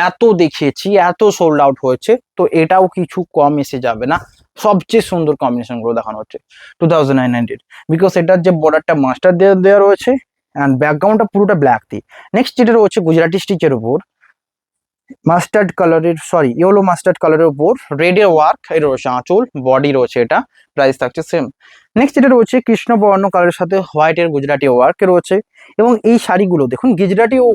এত দেখিয়েছি, এত সোল্ড আউট হয়েছে, তো এটাও কিছু কম এসে যাবে না, সবচেয়ে সুন্দর কম্বিনেশন গুলো দেখানো হচ্ছে 2900, বিকজ এটার যে বর্ডারটা মাস্টার দেওয়া রয়েছে অ্যান্ড ব্যাকগ্রাউন্ডটা পুরোটা ব্ল্যাক দিয়ে। নেক্সট যেটা রয়েছে গুজরাটি স্টিচের উপর মাস্টার্ড কালারের ইয়েলো মাস্টার্ড কালারের উপর রেডের ওয়ার্ক, এটা রয়েছে আঁচল, বডি রয়েছে এটা, প্রাইস থাকছে সেম। নেক্সট যেটা রয়েছে কৃষ্ণবর্ণ কালারের সাথে হোয়াইটের গুজরাটি ওয়ার্ক রয়েছে, এবং এই শাড়িগুলো দেখুন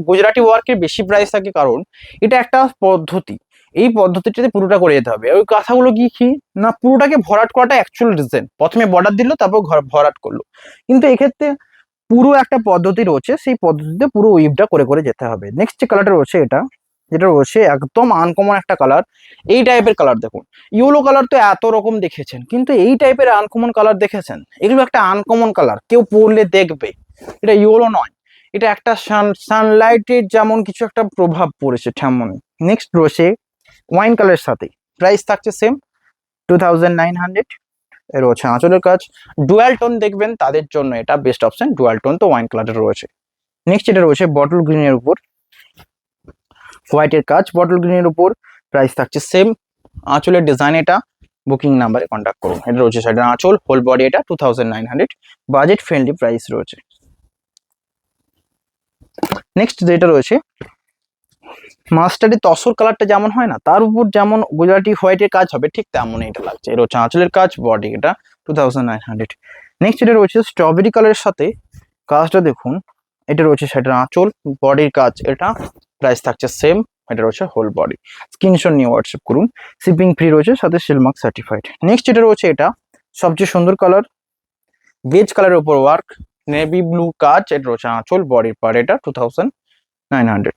গুজরাটি ওয়ার্কের বেশি প্রাইস থাকে কারণ এটা একটা পদ্ধতি, এই পদ্ধতিটাতে পুরোটা করে যেতে হবে। ওই কথাগুলো কি না, পুরোটাকে ভরাট করাটা অ্যাকচুয়াল রিজন, প্রথমে বর্ডার দিল তারপর ভরাট করলো, কিন্তু এক্ষেত্রে পুরো একটা পদ্ধতি রয়েছে, সেই পদ্ধতিতে পুরো উইভটা করে করে যেতে হবে। নেক্সট যে কালারটা রয়েছে এটা যেটা রয়েছে একদম আনকমন একটা কালার। এই টাইপের কালার দেখুন, ইয়েলো কালার তো এত রকম দেখেছেন, কিন্তু এই টাইপের আনকমন কালার দেখেছেন? এগুলো একটা আনকমন কালার, কেউ পরলে দেখবে এটা ইয়েলো নয়, এটা একটা সানলাইটের যেমন কিছু একটা প্রভাব পড়েছে তেমনই। নেক্সট রয়েছে ওয়াইন কালারের সাথে, প্রাইস থাকছে সেম 2900। এর রয়েছে আঁচলের কাজ, ডুয়াল টোন দেখবেন তাদের জন্য এটা বেস্ট অপশন, ডুয়াল টোন তো ওয়াইন কালারের রয়েছে। নেক্সট এটা রয়েছে বটল গ্রিনের উপর হোয়াইটের কাজ, বটল গ্রিনের উপর প্রাইস থাকছে সেম। আঁচলের ডিজাইন এটা, বুকিং নাম্বারে কন্ট্যাক্ট করুন। এটা রয়েছে সাইডের আঁচল, হোল বডি এটা 2900, বাজেট ফ্রেন্ডলি প্রাইস রয়েছে। নেক্সট যেটা রয়েছে মাস্টার্ডের তসর কালারটা যেমন হয় না, তার উপর যেমন গুজরাটি হোয়াইটের কাজ হবে ঠিক তেমনই এটা লাগছে। এটা হচ্ছে আঁচলের কাজ, বডি এটা 2900। নেক্সট এটা রয়েছে স্ট্রবেরি কালারের সাথে, কাজটা দেখুন, এটা রয়েছে সেটার আঁচল, বডির কাজ এটা, প্রাইস থাকছে সেম। এটা রয়েছে হোল বডি, স্ক্রিনশট নিয়ে হোয়াটসঅ্যাপ করুন, শিপিং ফ্রি রয়েছে, সাথে সিলমার্ক সার্টিফাইড। নেক্সট এটা রয়েছে এটা সবচেয়ে সুন্দর কালার, বেজ কালারের উপর ওয়ার্ক, নেভি ব্লু কাজ, এটা রয়েছে আঁচল, বডির পার এটা 2900।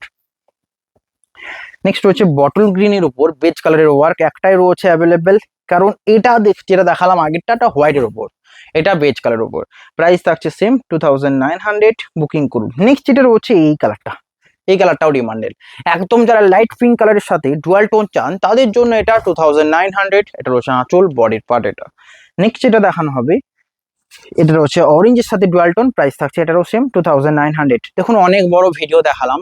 নেক্সট রয়েছে বটল গ্রিনের উপর বেজ কালারের ওয়ার্ক, একটাই রয়েছে অ্যাভেলেবেল, কারণ এটা যেটা দেখালাম আগেরটা হোয়াইটের উপর, এটা বেজ কালারের উপর, প্রাইস থাকছে সেম 2900, বুকিং করুন। নেক্সট যেটা রয়েছে এই কালারটা, এই কালারটাও ডিমান্ডেড, একদম যারা লাইট পিঙ্ক কালারের সাথে ডুয়াল টোন চান তাদের জন্য এটা 2900। এটা রয়েছে আঁচল, বডির পার্ট এটা। নেক্সট যেটা দেখানো হবে এটা রয়েছে অরেঞ্জের সাথে ডুয়াল টোন, প্রাইস থাকছে এটারও সেম 2900। দেখুন অনেক বড় ভিডিও দেখালাম,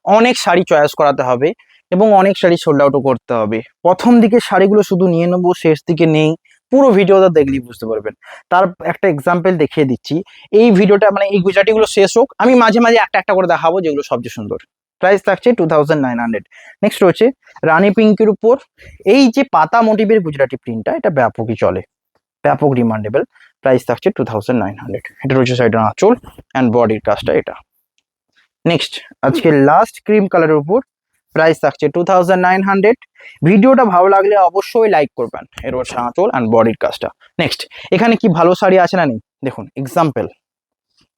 অনেক শাড়ি চয়েস করাতে হবে এবং অনেক শাড়ি সোল্ড আউটও করতে হবে। প্রথম দিকে শাড়িগুলো শুধু নিয়ে নেবো, শেষ দিকে নেই, পুরো ভিডিওটা দেখলেই বুঝতে পারবেন। তার একটা এক্সাম্পল দেখিয়ে দিচ্ছি, এই ভিডিওটা মানে এই গুজরাটিগুলো শেষ হোক, আমি মাঝে মাঝে একটা একটা করে দেখাবো যেগুলো সবচেয়ে সুন্দর। প্রাইস থাকছে 2900। নেক্সট রয়েছে রানী পিঙ্কের উপর এই যে পাতা মোটিভের গুজরাটি প্রিন্টটা, এটা ব্যাপকই চলে, ব্যাপক ডিমান্ডেবল, প্রাইস থাকছে 2900। এটা রয়েছে সাইডের আঁচল অ্যান্ড বডির কাজটা এটা। নেক্সট আজকে লাস্ট ক্রিম কালারের উপর, প্রাইস থাকছে 2900। ভিডিওটা ভালো লাগলে অবশ্যই লাইক করবেন। এর হচ্ছে আঁচল অ্যান্ড বডির কাজটা। নেক্সট এখানে কি ভালো শাড়ি আছে না নেই দেখুন, এক্সাম্পল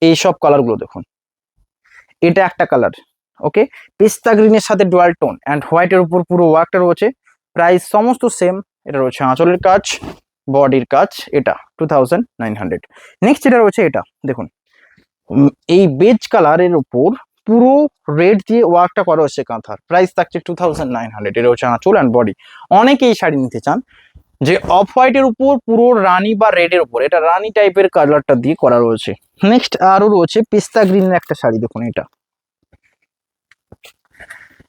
এই সব কালারগুলো দেখুন, এটা একটা কালার, ওকে, পিস্তা গ্রিনের সাথে ডুয়াল টোন অ্যান্ড হোয়াইটের উপর পুরো ওয়ার্কটা রয়েছে, প্রাইস সমস্ত সেম। এটা রয়েছে আঁচলের কাজ, বডির কাজ এটা 2900। নেক্সট এটা রয়েছে এটা দেখুন, এই বেজ কালারের উপর পুরো রেড দিয়ে ওয়ার্কটা করা হচ্ছে কাঁথার, প্রাইস থাকছে 2900। এটা হচ্ছে আঁচল অ্যান্ড বডি। অনেকে এই শাড়ি নিতে চান যে অফ হোয়াইটের উপর পুরো রানী বা রেডের উপর, এটা রানী টাইপের কালারটা দিয়ে করা রয়েছে। নেক্সট আরো রয়েছে পিস্তা গ্রিনের একটা শাড়ি দেখুন, এটা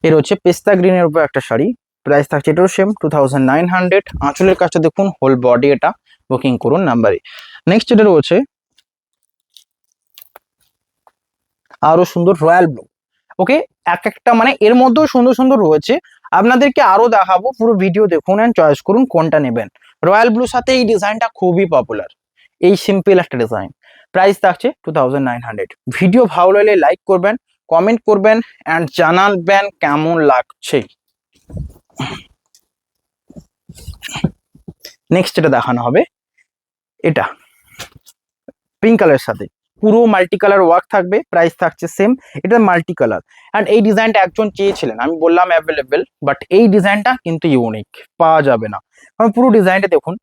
এর হচ্ছে পিস্তা গ্রিনের উপর একটা শাড়ি, প্রাইস থাকছে এটাও সেম 2900। আঁচলের কাজটা দেখুন, হোল বডি এটা, বুকিং করুন নাম্বারে। নেক্সট এটা রয়েছে আরো সুন্দর রয়্যাল ব্লু, ওকে, এক একটা মানে এর মধ্যেও সুন্দর সুন্দর রয়েছে, আপনাদেরকে আরো দেখাবো, পুরো ভিডিও দেখুন এন্ড চয়েস করুন কোনটা নেবেন। রয়্যাল ব্লুর সাথে এই ডিজাইনটা খুবই পপুলার, এই সিম্পল একটা ডিজাইন, প্রাইস থাকছে 2900। ভিডিও ভালো লাগলে লাইক করবেন, কমেন্ট করবেন এন্ড জানাবেন কেমন লাগছে। নেক্সট এটা দেখানো হবে, এটা পিঙ্ক কালারের সাথে পুরো মাল্টি কালার ওয়ার্ক থাকবে, প্রাইস থাকছে সেম। এটা মাল্টি কালার অ্যান্ড এই ডিজাইনটা একজন চেয়েছিলেন, আমি বললাম অ্যাভেলেবেল, বাট এই ডিজাইনটা কিন্তু ইউনিক, পাওয়া যাবে না, কারণ পুরো ডিজাইনটা দেখুন,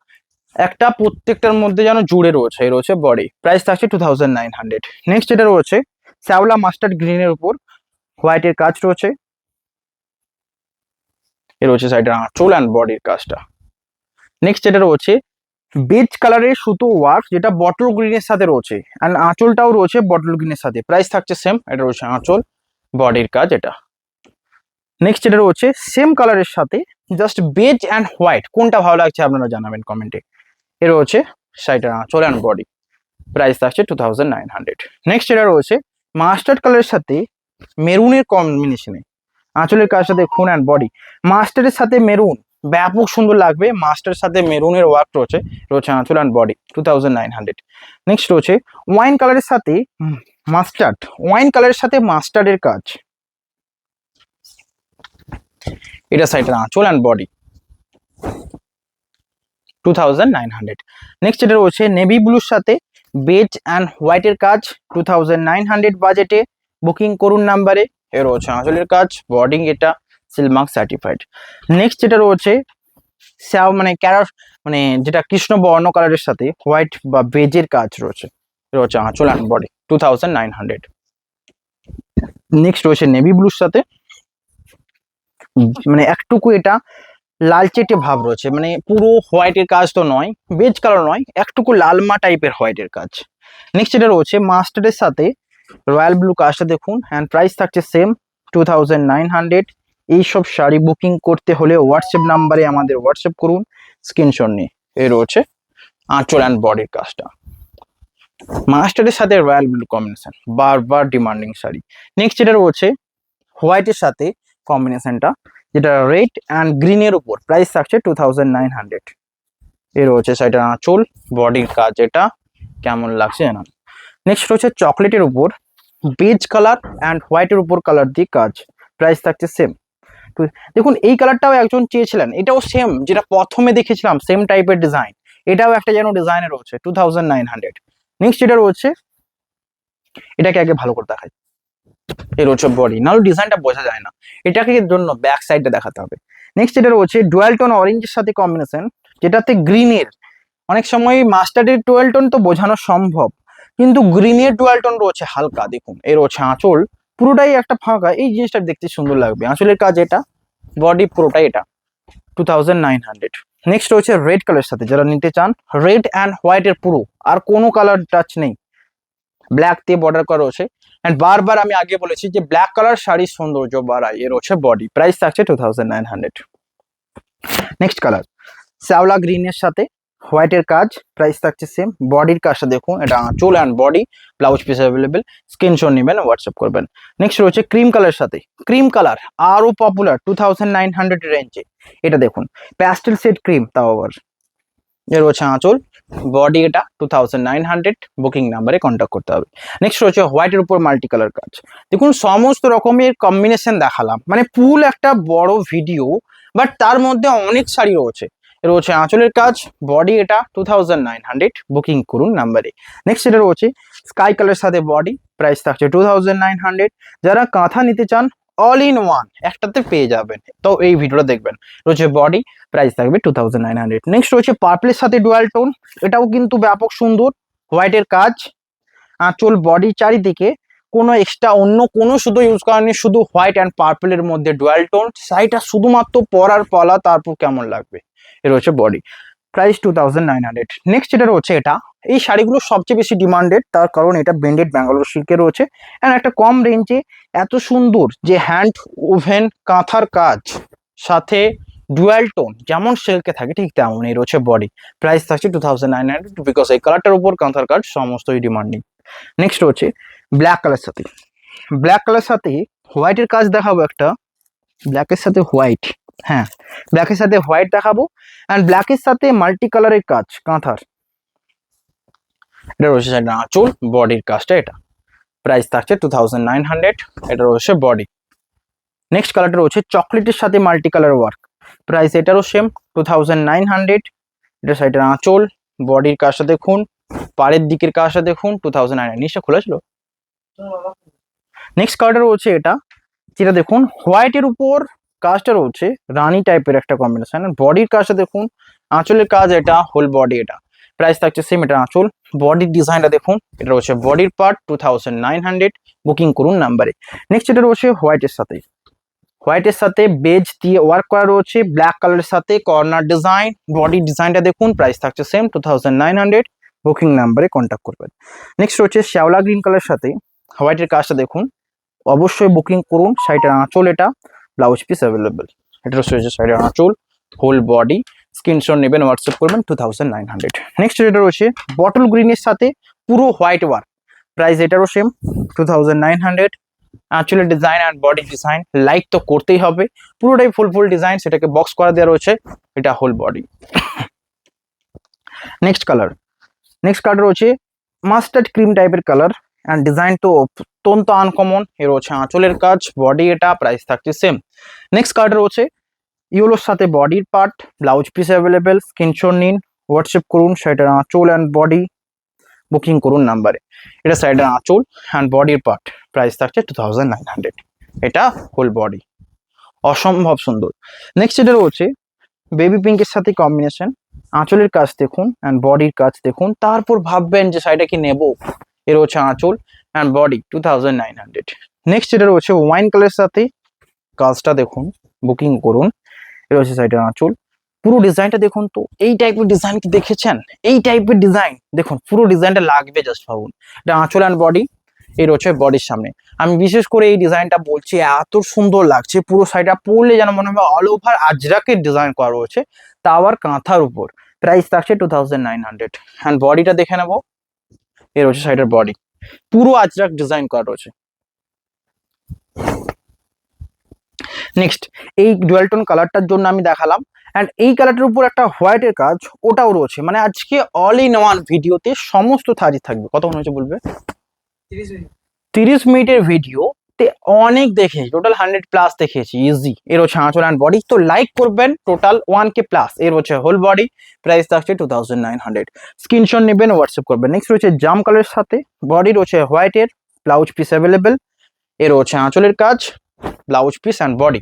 একটা প্রত্যেকটার মধ্যে যেন জুড়ে রয়েছে, এই রয়েছে বডি, প্রাইস থাকছে 2900। নেক্সট এটা রয়েছে শ্যাওলা মাস্টার্ড গ্রিনের উপর হোয়াইটের কাজ রয়েছে, এ রয়েছে সাইডের আঁচল অ্যান্ড বডির কাজটা। নেক্সট এটা রয়েছে বেজ কালারের সুতো ওয়ার্ক, যেটা বটল গ্রিনের সাথে রয়েছে অ্যান্ড আঁচলটাও রয়েছে বটল গ্রিনের সাথে, প্রাইস থাকছে সেম। এটা রয়েছে আঁচল, বডির কাজ এটা। নেক্সট এটা রয়েছে সেম কালারের সাথে জাস্ট বেজ অ্যান্ড হোয়াইট, কোনটা ভালো লাগছে আপনারা জানাবেন কমেন্টে। এ রয়েছে সাইডের আঁচল অ্যান্ড বডি, প্রাইস থাকছে 2900। নেক্সট এটা রয়েছে মাস্টার্ড কালারের সাথে মেরুনের কম্বিনেশনে, আঁচলের কাজটা দেখুন অ্যান্ড বডি, মাস্টারের সাথে মেরুন ব্যাপক সুন্দর লাগবে, মাস্টারের সাথে মেরুনের ওয়ার্ক রয়েছে, রয়েছে আঁচল অ্যান্ড বডি 2900। নেক্সট রয়েছে ওয়াইন কালারের সাথে মাস্টার্ড, ওয়াইন কালারের সাথে মাস্টার্ডের কাজ, এটা সাইডের আঁচল অ্যান্ড বডি 2900। নেক্সট এটা রয়েছে নেভি ব্লুর সাথে বেজ অ্যান্ড হোয়াইটের কাজ 2900 বাজেটে, বুকিং করুন নাম্বারে। এর রয়েছে আঁচলের কাজ, বডিং এটা সিলমার্ক সার্টিফাইড। নেক্সট যেটা রয়েছে মানে মানে যেটা কৃষ্ণ বর্ণ কালারের সাথে হোয়াইট বা বেজের কাজ রয়েছে আঁচল অ্যান্ড বডি 2900। নেক্সট রয়েছে নেভি ব্লুর সাথে মানে একটুকু এটা লালচেটে ভাব রয়েছে, মানে পুরো হোয়াইটের কাজ তো নয়, বেজ কালার নয়, একটুকু লালমা টাইপের হোয়াইটের কাজ। নেক্সট যেটা রয়েছে মাস্টার্ডের সাথে রয়্যাল ব্লু কাজটা দেখুন, অ্যান্ড প্রাইস থাকছে সেম 2900। এইসব শাড়ি বুকিং করতে হলে হোয়াটসঅ্যাপ নাম্বারে আমাদের হোয়াটসঅ্যাপ করুন স্ক্রিনশট নিয়ে। এই রয়েছে আঁচল অ্যান্ড বডির কাজটা, মাস্টারের সাথে রয়্যাল ব্লু কম্বিনেশন, বারবার ডিমান্ডিং শাড়ি। নেক্সট যেটা রয়েছে হোয়াইটের সাথে কম্বিনেশনটা, যেটা রেড অ্যান্ড গ্রিনের উপর, প্রাইস থাকছে 2900। এর রয়েছে শাড়িটার আঁচল, বডির কাজ এটা কেমন লাগছে জানান। নেক্সট রয়েছে চকলেটের উপর বেজ কালার অ্যান্ড হোয়াইটের উপর কালার দিয়ে কাজ, প্রাইস থাকছে সেম। দেখুন এই কালারটাও একজন চেয়েছিলেন, এটাও সেম যেটা প্রথমে দেখেছিলাম সেম টাইপের ডিজাইন, এটাও একটা যেন ডিজাইনে রয়েছে 2900। নেক্সট যেটা রয়েছে এটাকে আগে ভালো করে দেখাই, এই রয়েছে বডি, নাহলে ডিজাইনটা বোঝা যায় না, এটাকে জন্য ব্যাক সাইডটা দেখাতে হবে। নেক্সট যেটা রয়েছে ডুয়াল টোন অরেঞ্জের সাথে কম্বিনেশন, যেটাতে গ্রিনের, অনেক সময় মাস্টার্ডের ডুয়াল টোন তো বোঝানো সম্ভব, কিন্তু গ্রিনের ডুয়াল টোন রয়েছে হালকা। দেখুন এর রয়েছে আঁচল, পুরোটাই একটা ফাঁকা, এই জিনিসটা দেখতে সুন্দর লাগবে। আঁচলের কাজ এটা, বডি পুরোটাই এটা 2900। নেক্সট রয়েছে রেড কালার সাথে, যারা নিতে চান রেড অ্যান্ড হোয়াইটের পুরো, আর কোনো কালার টাচ নেই, ব্ল্যাক দিয়ে বর্ডার করা রয়েছে। অ্যান্ড বারবার আমি আগে বলেছি যে ব্ল্যাক কালার শাড়ির সৌন্দর্য বাড়ায়, এর হচ্ছে বডি, প্রাইস থাকছে 2900। নেক্সট কালার শ্যাওলা গ্রিনের সাথে হোয়াইটের কাজ, প্রাইস থাকছে সেম। বডির কাজটা দেখুন, এটা আঁচল and body, blouse piece available, screenshot নেবেন হোয়াটসঅ্যাপ করবেন। নেক্সট রয়েছে ক্রিম কালার সাথে, ক্রিম কালার আরও পপুলার 2900 রেঞ্জে, এটা দেখুন প্যাস্টেল সেট ক্রিম, তাও আবার এর রয়েছে আঁচল, বডি এটা 2900, বুকিং নাম্বারে কন্ট্যাক্ট করতে হবে। নেক্সট রয়েছে হোয়াইটের উপর মাল্টি কালার কাজ, দেখুন সমস্ত রকমের কম্বিনেশন দেখালাম, মানে ফুল একটা বড় ভিডিও, বাট তার মধ্যে অনেক শাড়ি রয়েছে। এর রয়েছে আঁচলের কাজ, বডি এটা 2900, বুকিং করুন নাম্বারে। নেক্সট এটা রয়েছে স্কাই কালারের সাথে বডি, প্রাইস থাকছে 2900। যারা কাঁথা নিতে চান অল ইন ওয়ান একটাতে পেয়ে যাবেন, তো এই ভিডিওটা দেখবেন। রয়েছে বডি, প্রাইস থাকবে 2900। নেক্সট রয়েছে পার্পলের সাথে ডুয়াল টোন, এটাও কিন্তু ব্যাপক সুন্দর, হোয়াইটের কাজ, আঁচল বডি চারিদিকে, কোনো এক্সট্রা অন্য কোনো শুধু ইউজ করেনি, শুধু হোয়াইট অ্যান্ড পার্পলের মধ্যে ডুয়াল টোন, শাড়িটা শুধুমাত্র পরার পালা, তারপর কেমন লাগবে। এর হচ্ছে বডি, প্রাইস 2900। নেক্সট যেটা রয়েছে এটা, এই শাড়িগুলো সবচেয়ে বেশি ডিমান্ডেড, তার কারণ এটা ব্র্যান্ডেড ব্যাঙ্গালোর সিল্কে রয়েছে, অ্যান্ড একটা কম রেঞ্জে এত সুন্দর যে হ্যান্ড ওভেন কাঁথার কাজ সাথে ডুয়াল টোন, যেমন সিল্কে থাকে ঠিক তেমন। এই রয়েছে বডি, প্রাইস থাকছে 2900, বিকজ এই কালারটার উপর কাঁথার কাজ সমস্তই ডিমান্ডিং। নেক্সট রয়েছে ব্ল্যাক কালার সাথে, ব্ল্যাক কালার সাথে হোয়াইটের কাজ দেখাবো একটা, ব্ল্যাকের সাথে হোয়াইট, হ্যাঁ ব্ল্যাকের সাথে হোয়াইট দেখাবো, অ্যান্ড ব্ল্যাকের সাথে মাল্টি কালারের কাজ কাঁথার, এটা রয়েছে সেটা আঁচল, বডির কাজটা এটা, প্রাইস থাকছে 2900, এটা রয়েছে বডি। নেক্সট কালারটা রয়েছে চকলেটের সাথে মাল্টি কালার ওয়ার্ক, প্রাইস এটারও সেম 2900। এটা সাইডের আঁচল, বডির কাজটা দেখুন, পাড়ের দিকের কাজটা দেখুন 2900, নিশ্চয় খোলা ছিল। নেক্সট কালারটা রয়েছে এটা, যেটা দেখুন হোয়াইটের উপর কাজটা রয়েছে রানী টাইপের একটা কম্বিনেশন, বডির কাজটা দেখুন, আঁচলের কাজ এটা, হোল বডি এটা, প্রাইস থাকছে সেম। এটা আঁচল, বডির ডিজাইনটা দেখুন, এটা রয়েছে বডির পার্ট 2900, বুকিং করুন নাম্বারে। নেক্সট এটা রয়েছে হোয়াইটের সাথে, হোয়াইটের সাথে বেজ দিয়ে ওয়ার্ক করা রয়েছে, ব্ল্যাক কালারের সাথে কর্নার ডিজাইন, বডির ডিজাইনটা দেখুন, প্রাইস থাকছে সেম 2900, বুকিং নাম্বারে কন্ট্যাক্ট করবেন। নেক্সট রয়েছে শ্যাওলা গ্রিন কালারের সাথে হোয়াইটের কাজটা দেখুন, অবশ্যই বুকিং করুন। শাড়িটার আঁচল এটা, ব্লাউজ পিস অ্যাভেলেবেল, এটা রয়েছে শাড়ির আঁচল, হোল বডি, স্ক্রিনশট নেবেন হোয়াটসঅ্যাপ করবেন 2900। নেক্সট এটা রয়েছে বটল গ্রিনের সাথে পুরো হোয়াইট ওয়ার্ক, প্রাইস এটারও সেম 2900। আঁচলের ডিজাইন আর বডি ডিজাইন লাইক তো করতেই হবে, পুরোটাই ফুল ডিজাইন, সেটাকে বক্স করা দেওয়া রয়েছে, এটা হোল বডি। নেক্সট কালার রয়েছে মাস্টার্ড ক্রিম টাইপের কালার, অ্যান্ড ডিজাইন তো অত্যন্ত আনকমন। এর রয়েছে আঁচলের কাজ, বডি এটা, প্রাইস থাকছে সেম। নেক্সট কালার রয়েছে ইয়েলোর সাথে বডির part, blouse piece available, screenshot নিন হোয়াটসঅ্যাপ করুন, শাড়িটার আঁচল অ্যান্ড বডি, বুকিং করুন নাম্বারে। এটা শাড়িটার আঁচল অ্যান্ড বডির পার্ট, প্রাইস থাকছে 2900, এটা হোল বডি। অসম্ভব সুন্দর। নেক্সট এটা রয়েছে বেবি পিঙ্কের সাথে কম্বিনেশন, আঁচলের কাজ দেখুন অ্যান্ড বডির কাজ দেখুন, তারপর ভাববেন যে শাড়িটা কি নেবো। এর হচ্ছে আঁচল অ্যান্ড বডি 2900। নেক্সট এটা রয়েছে ওয়াইন কালারের সাথে কাজটা দেখুন, বুকিং করুন। এটা হচ্ছে শাড়িটার আঁচল, পুরো ডিজাইনটা দেখুন। তো এই টাইপের ডিজাইন কি দেখেছেন? এই টাইপের ডিজাইন দেখুন, পুরো ডিজাইনটা লাগবে, জাস্ট ভাবুন। এটা আঁচল অ্যান্ড বডি, এর হচ্ছে বডির সামনে। আমি বিশেষ করে এই ডিজাইনটা বলছি, এত সুন্দর লাগছে, পুরো শাড়িটা পরলে যেন মনে হবে অল ওভার আজরাকের ডিজাইন করা রয়েছে, তা আবার কাঁথার উপর। প্রাইস থাকছে 2900। অ্যান্ড বডিটা দেখে নেবো, এর হচ্ছে শাড়িটার বডি, পুরো আজরাক ডিজাইন করা রয়েছে। নেক্সট এই ডুয়াল টোন কালারটার জন্য আমি দেখালাম, অ্যান্ড এই কালারটার উপর একটা হোয়াইটের কাজ ওটাও রয়েছে। মানে আজকে অল ইন ওয়ান ভিডিওতে সমস্ত থারি থাকবে। কতক্ষণ হয়েছে বলবে? 30 মিনিটের ভিডিওতে অনেক দেখেছি, টোটাল 100+ দেখেছি ইজি। এর হচ্ছে আঁচল অ্যান্ড বডি, তো লাইক করবেন। Total 1K+। এর হচ্ছে হোল বডি, প্রাইস থাকছে 2900। স্ক্রিনশট নেবেন, হোয়াটসঅ্যাপ করবেন। নেক্সট রয়েছে জাম কালারের সাথে বডির হচ্ছে হোয়াইটের, ব্লাউজ পিস অ্যাভেলেবেল। এর হচ্ছে আঁচলের কাজ, ব্লাউজ পিস অ্যান্ড বডি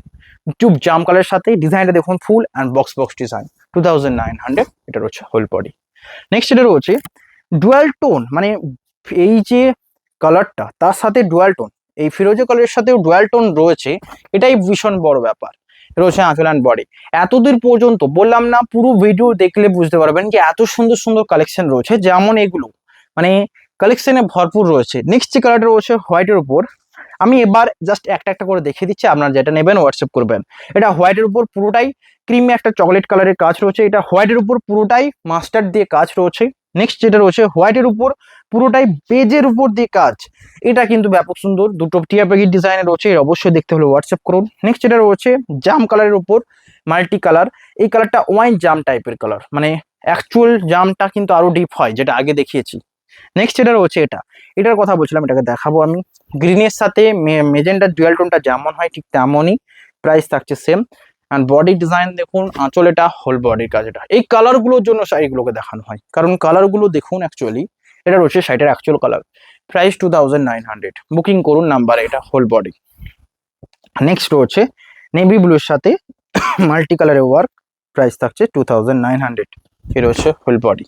টুব জাম কালারের সাথে। ডিজাইনটা দেখুন ফুল অ্যান্ড বক্স ডিজাইন, 2900। এটা হচ্ছে হোল বডি। নেক্সট এটা রয়েছে ডুয়াল টোন, মানে এই যে কালারটা তার সাথে ডুয়াল টোন, এই ফিরোজা কালারের সাথেও ডুয়াল টোন রয়েছে, এটাই ভীষণ বড় ব্যাপার। রয়েছে আঁচল অ্যান্ড বডি। এতদূর পর্যন্ত বললাম না, পুরো ভিডিও দেখলে বুঝতে পারবেন যে এত সুন্দর সুন্দর কালেকশন রয়েছে, যেমন এগুলো মানে কালেকশনে ভরপুর রয়েছে। নেক্সট যে কালারটা রয়েছে হোয়াইটের উপর, আমি এবার জাস্ট একটা একটা করে দেখিয়ে দিচ্ছি, আপনারা যেটা নেবেন হোয়াটসঅ্যাপ করবেন। এটা হোয়াইটের উপর পুরোটাই ক্রিমে একটা চকলেট কালারের কাজ রয়েছে, এটা হোয়াইটের উপর পুরোটাই মাস্টার্ড দিয়ে কাজ রয়েছে। নেক্সট যেটা রয়েছে হোয়াইটের উপর পুরোটাই বেজের উপর দিয়ে কাজ, এটা কিন্তু ব্যাপক সুন্দর। দুটো টিয়া প্যাকেট ডিজাইনে রয়েছে, এটা অবশ্যই দেখতে হলে হোয়াটসঅ্যাপ করুন। নেক্সট যেটা রয়েছে জাম কালারের উপর মাল্টি কালার, এই কালারটা ওয়াইন জাম টাইপের কালার, মানে অ্যাকচুয়াল জামটা কিন্তু আরো ডিপ হয়, যেটা আগে দেখিয়েছি। নেক্সট যেটা রয়েছে এটার কথা বলছিলাম, এটাকে দেখাবো আমি। গ্রিনের সাথে মেজেন্ডার ডুয়াল টোনটা যেমন হয় ঠিক তেমনই, প্রাইস থাকছে সেম। অ্যান্ড বডি ডিজাইন দেখুন, আঁচল এটা, হোল বডির কাজ এটা। এই কালারগুলোর জন্য শাড়িগুলোকে দেখানো হয়, কারণ কালারগুলো দেখুন অ্যাকচুয়ালি। এটা রয়েছে শাড়িটার অ্যাকচুয়াল কালার, প্রাইস 2900। বুকিং করুন নাম্বারে, এটা হোল বডি। নেক্সট রয়েছে নেভি ব্লুর সাথে মাল্টি কালারের ওয়ার্ক, প্রাইস থাকছে 2900। এর হচ্ছে হোল বডি,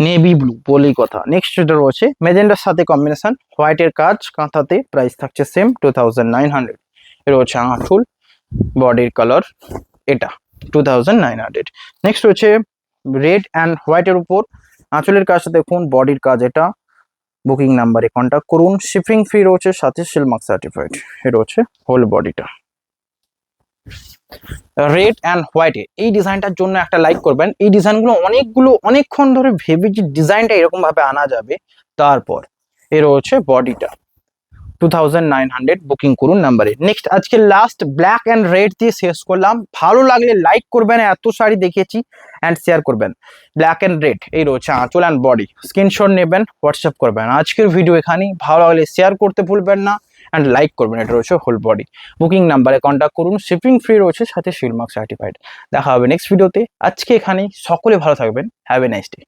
নেভি ব্লু বলেই কথা। নেক্সট যেটা রয়েছে মেজেন্ডার সাথে কম্বিনেশন, হোয়াইটের কাজ কাঁথাতে, প্রাইস থাকছে সেম 2900। এর হচ্ছে আঁচল, বডির কালার এটা 2900। নেক্সট রয়েছে রেড অ্যান্ড হোয়াইটের উপর আঁচলের কাজটা দেখুন, বডির কাজ এটা। বুকিং নাম্বারে কন্ট্যাক্ট করুন। শিপিং ফি রয়েছে, সাথে সিলমার্ক সার্টিফাইড। এটা হচ্ছে হোল বডিটা। রেড অ্যান্ড হোয়াইটে এই ডিজাইনটার জন্য একটা লাইক করবেন। এই ডিজাইনগুলো অনেকক্ষণ ধরে ভেবে যে ডিজাইনটা এরকম ভাবে আনা যাবে, তারপর এর হচ্ছে বডিটা 2900। বুকিং করুন নাম্বারে। নেক্সট আজকে লাস্ট ব্ল্যাক অ্যান্ড রেড দিয়ে শেষ করলাম। ভালো লাগলে লাইক করবেন, এত শাড়ি দেখিয়েছি, অ্যান্ড শেয়ার করবেন। ব্ল্যাক অ্যান্ড রেড, এই রয়েছে আঁচল অ্যান্ড বডি। স্ক্রিনশট নেবেন, হোয়াটসঅ্যাপ করবেন। আজকের ভিডিও এখানেই, ভালো লাগলে শেয়ার করতে ভুলবেন না, অ্যান্ড লাইক করবেন। এটা রয়েছে হোল বডি। বুকিং নাম্বারে কন্ট্যাক্ট করুন। শিপিং ফ্রি রয়েছে, সাথে সিলমার্ক সার্টিফাইড। দেখা হবে নেক্সট ভিডিওতে। আজকে এখানেই, সকলে ভালো থাকবেন। Have a nice day.